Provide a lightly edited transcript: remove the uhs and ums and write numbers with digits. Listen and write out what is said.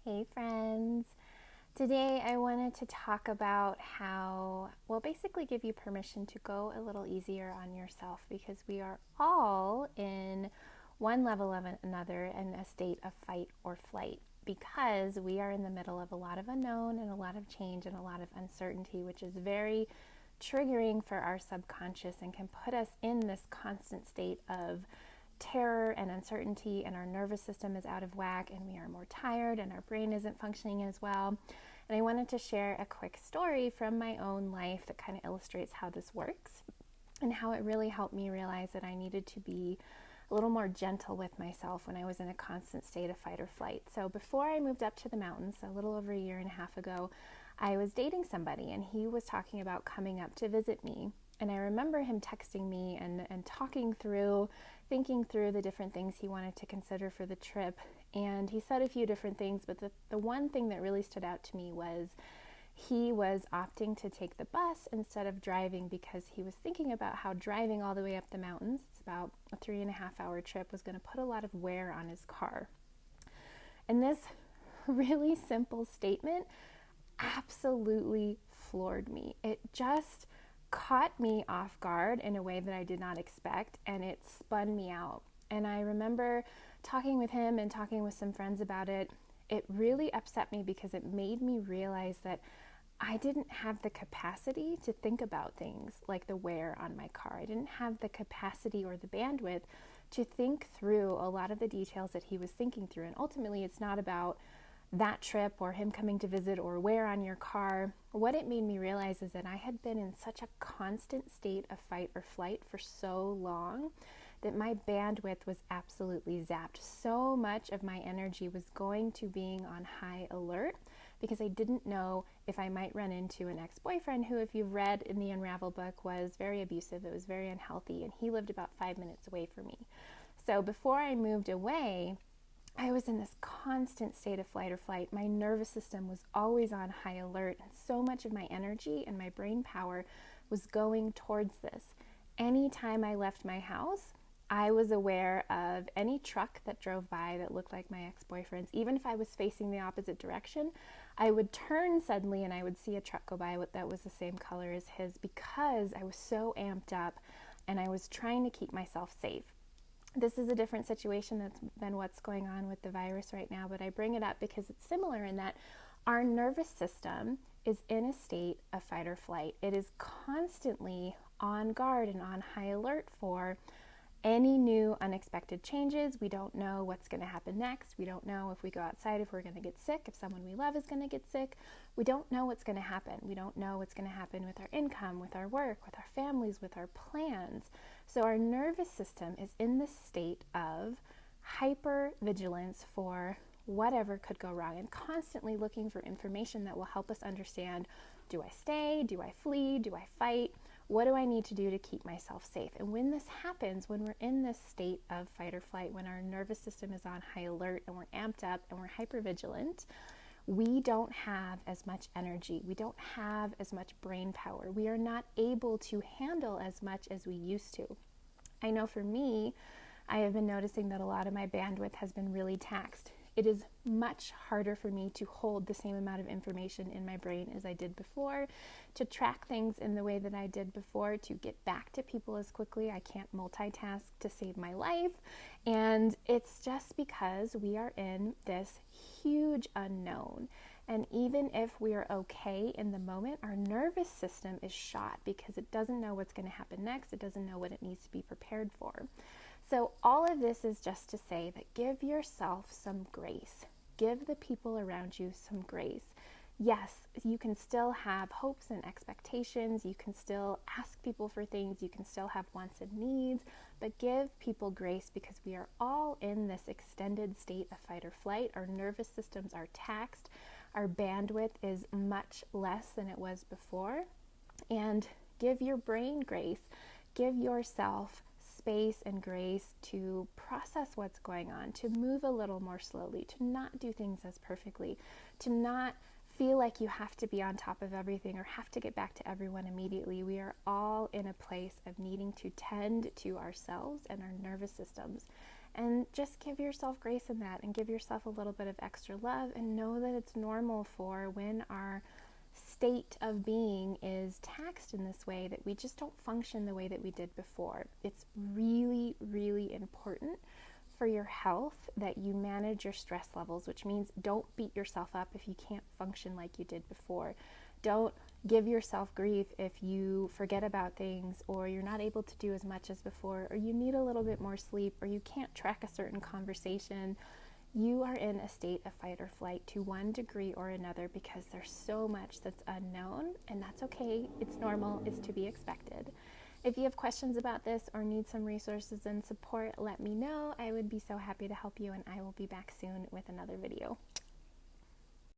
Hey friends! Today I wanted to talk about basically give you permission to go a little easier on yourself because we are all in one level of another in a state of fight or flight because we are in the middle of a lot of unknown and a lot of change and a lot of uncertainty, which is very triggering for our subconscious and can put us in this constant state of terror and uncertainty, and our nervous system is out of whack and we are more tired and our brain isn't functioning as well. And I wanted to share a quick story from my own life that kind of illustrates how this works and how it really helped me realize that I needed to be a little more gentle with myself when I was in a constant state of fight or flight. So before I moved up to the mountains a little over a year and a half ago, I was dating somebody and he was talking about coming up to visit me. And I remember him texting me and thinking through the different things he wanted to consider for the trip. And he said a few different things, but the one thing that really stood out to me was he was opting to take the bus instead of driving because he was thinking about how driving all the way up the mountains, it's about a 3.5-hour trip, was going to put a lot of wear on his car. And this really simple statement absolutely floored me. It just caught me off guard in a way that I did not expect, and it spun me out. And I remember talking with him and talking with some friends about it. It really upset me because it made me realize that I didn't have the capacity to think about things like the wear on my car. I didn't have the capacity or the bandwidth to think through a lot of the details that he was thinking through. And ultimately, it's not about that trip or him coming to visit or wear on your car. What it made me realize is that I had been in such a constant state of fight or flight for so long that my bandwidth was absolutely zapped. So much of my energy was going to being on high alert because I didn't know if I might run into an ex-boyfriend who, if you've read in the Unravel book, was very abusive. It was very unhealthy, and he lived about 5 minutes away from me. So before I moved away, I was in this constant state of flight or flight. My nervous system was always on high alert, and so much of my energy and my brain power was going towards this. Anytime I left my house, I was aware of any truck that drove by that looked like my ex-boyfriend's. Even if I was facing the opposite direction, I would turn suddenly and I would see a truck go by that was the same color as his because I was so amped up and I was trying to keep myself safe. This is a different situation than what's going on with the virus right now, but I bring it up because it's similar in that our nervous system is in a state of fight or flight. It is constantly on guard and on high alert for any new unexpected changes. We don't know what's going to happen next. We don't know if we go outside, if we're going to get sick, if someone we love is going to get sick. We don't know what's going to happen. We don't know what's going to happen with our income, with our work, with our families, with our plans. So our nervous system is in this state of hypervigilance for whatever could go wrong and constantly looking for information that will help us understand, do I stay? Do I flee? Do I fight? What do I need to do to keep myself safe? And when this happens, when we're in this state of fight or flight, when our nervous system is on high alert and we're amped up and we're hypervigilant, we don't have as much energy. We don't have as much brain power. We are not able to handle as much as we used to. I know for me, I have been noticing that a lot of my bandwidth has been really taxed. It is much harder for me to hold the same amount of information in my brain as I did before, to track things in the way that I did before, to get back to people as quickly. I can't multitask to save my life. And it's just because we are in this huge unknown. And even if we are okay in the moment, our nervous system is shot because it doesn't know what's going to happen next. It doesn't know what it needs to be prepared for. So all of this is just to say that give yourself some grace. Give the people around you some grace. Yes, you can still have hopes and expectations. You can still ask people for things. You can still have wants and needs, but give people grace because we are all in this extended state of fight or flight. Our nervous systems are taxed. Our bandwidth is much less than it was before. And give your brain grace. Give yourself space and grace to process what's going on, to move a little more slowly, to not do things as perfectly, to not feel like you have to be on top of everything or have to get back to everyone immediately. We are all in a place of needing to tend to ourselves and our nervous systems. And just give yourself grace in that and give yourself a little bit of extra love, and know that it's normal for when our state of being is taxed in this way that we just don't function the way that we did before. It's really, really important for your health that you manage your stress levels, which means don't beat yourself up if you can't function like you did before. Don't give yourself grief if you forget about things, or you're not able to do as much as before, or you need a little bit more sleep, or you can't track a certain conversation. You are in a state of fight or flight to one degree or another because there's so much that's unknown, and that's okay. It's normal. It's to be expected. If you have questions about this or need some resources and support, let me know. I would be so happy to help you, and I will be back soon with another video.